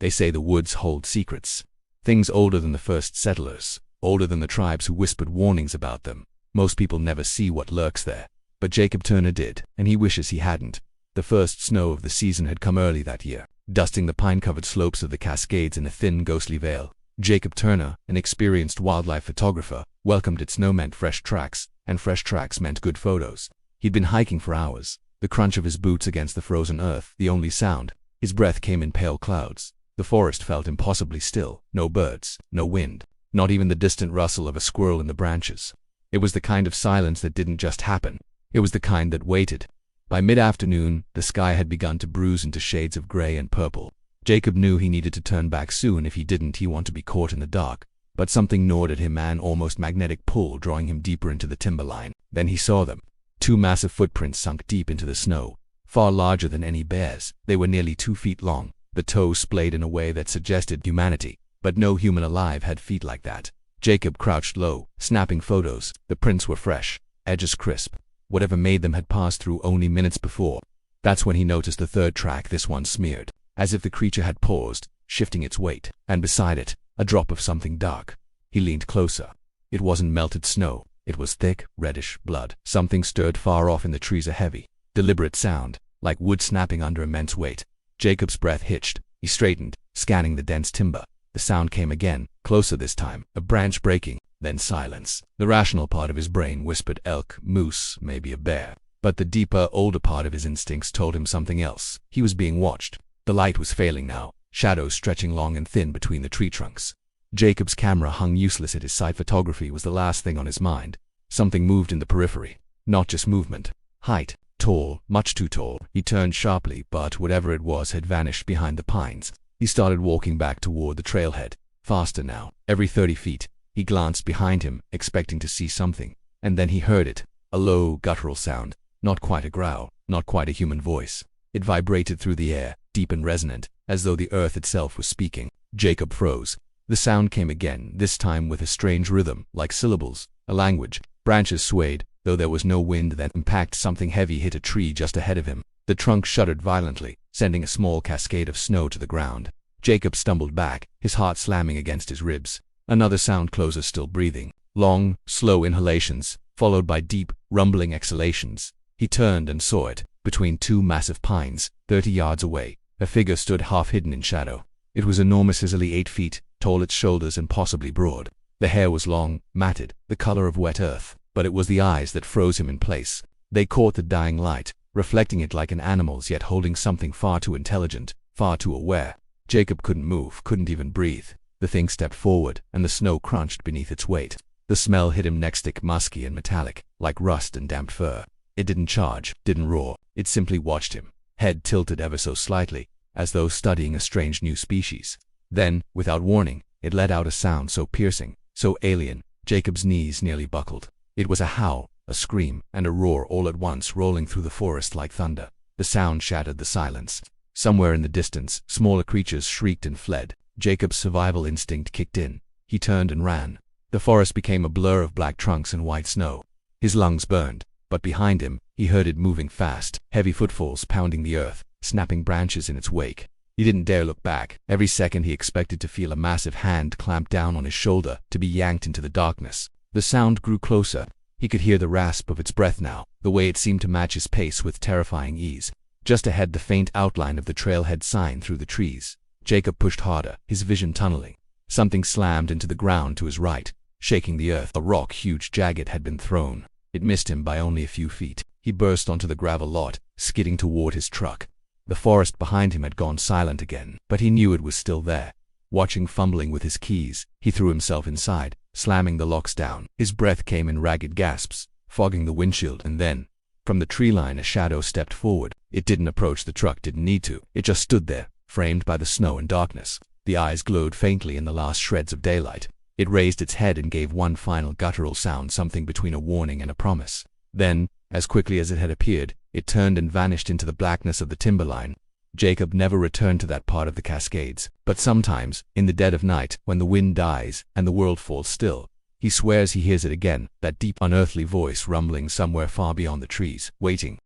They say the woods hold secrets. Things older than the first settlers, older than the tribes who whispered warnings about them. Most people never see what lurks there. But Jacob Turner did, and he wishes he hadn't. The first snow of the season had come early that year, dusting the pine-covered slopes of the Cascades in a thin, ghostly veil. Jacob Turner, an experienced wildlife photographer, welcomed it. Snow meant fresh tracks, and fresh tracks meant good photos. He'd been hiking for hours, the crunch of his boots against the frozen earth the only sound. His breath came in pale clouds. The forest felt impossibly still. No birds, no wind, not even the distant rustle of a squirrel in the branches. It was the kind of silence that didn't just happen. It was the kind that waited. By mid-afternoon, the sky had begun to bruise into shades of gray and purple. Jacob knew he needed to turn back soon. If he didn't, he wanted to be caught in the dark. But something gnawed at him, an almost magnetic pull drawing him deeper into the timberline. Then he saw them. Two massive footprints sunk deep into the snow, far larger than any bear's. They were nearly 2 feet long. The toes splayed in a way that suggested humanity, but no human alive had feet like that. Jacob crouched low, snapping photos. The prints were fresh, edges crisp. Whatever made them had passed through only minutes before. That's when he noticed the third track, this one smeared, as if the creature had paused, shifting its weight, and beside it, a drop of something dark. He leaned closer. It wasn't melted snow. It was thick, reddish blood. Something stirred far off in the trees, a heavy, deliberate sound, like wood snapping under immense weight. Jacob's breath hitched. He straightened, scanning the dense timber. The sound came again, closer this time, a branch breaking, then silence. The rational part of his brain whispered elk, moose, maybe a bear. But the deeper, older part of his instincts told him something else. He was being watched. The light was failing now, shadows stretching long and thin between the tree trunks. Jacob's camera hung useless at his side. Photography was the last thing on his mind. Something moved in the periphery. Not just movement. Height. Tall, much too tall. He turned sharply, but whatever it was had vanished behind the pines. He started walking back toward the trailhead. Faster now. Every 30 feet, he glanced behind him, expecting to see something. And then he heard it. A low, guttural sound. Not quite a growl, not quite a human voice. It vibrated through the air, deep and resonant, as though the earth itself was speaking. Jacob froze. The sound came again, this time with a strange rhythm, like syllables, a language. Branches swayed, though there was no wind. Then impact. Something heavy hit a tree just ahead of him. The trunk shuddered violently, sending a small cascade of snow to the ground. Jacob stumbled back, his heart slamming against his ribs. Another sound, closer, still breathing. Long, slow inhalations, followed by deep, rumbling exhalations. He turned and saw it. Between two massive pines, 30 yards away, a figure stood half hidden in shadow. It was enormous, easily 8 feet tall at shoulders and possibly broad. The hair was long, matted, the color of wet earth, but it was the eyes that froze him in place. They caught the dying light, reflecting it like an animal's, yet holding something far too intelligent, far too aware. Jacob couldn't move, couldn't even breathe. The thing stepped forward, and the snow crunched beneath its weight. The smell hit him next, thick, musky and metallic, like rust and damp fur. It didn't charge, didn't roar. It simply watched him, head tilted ever so slightly, as though studying a strange new species. Then, without warning, it let out a sound so piercing, so alien, Jacob's knees nearly buckled. It was a howl, a scream, and a roar all at once, rolling through the forest like thunder. The sound shattered the silence. Somewhere in the distance, smaller creatures shrieked and fled. Jacob's survival instinct kicked in. He turned and ran. The forest became a blur of black trunks and white snow. His lungs burned, but behind him, he heard it moving fast, heavy footfalls pounding the earth, snapping branches in its wake. He didn't dare look back. Every second he expected to feel a massive hand clamp down on his shoulder, to be yanked into the darkness. The sound grew closer. He could hear the rasp of its breath now, the way it seemed to match his pace with terrifying ease. Just ahead, the faint outline of the trailhead sign through the trees. Jacob pushed harder, his vision tunneling. Something slammed into the ground to his right, shaking the earth. A rock, huge, jagged, had been thrown. It missed him by only a few feet. He burst onto the gravel lot, skidding toward his truck. The forest behind him had gone silent again, but he knew it was still there. Watching, fumbling with his keys, he threw himself inside, slamming the locks down. His breath came in ragged gasps, fogging the windshield. And then, from the tree line, a shadow stepped forward. It didn't approach the truck, didn't need to. It just stood there, framed by the snow and darkness. The eyes glowed faintly in the last shreds of daylight. It raised its head and gave one final guttural sound, something between a warning and a promise. Then, as quickly as it had appeared, it turned and vanished into the blackness of the timberline. Jacob never returned to that part of the Cascades, but sometimes, in the dead of night, when the wind dies and the world falls still, he swears he hears it again, that deep, unearthly voice rumbling somewhere far beyond the trees, waiting,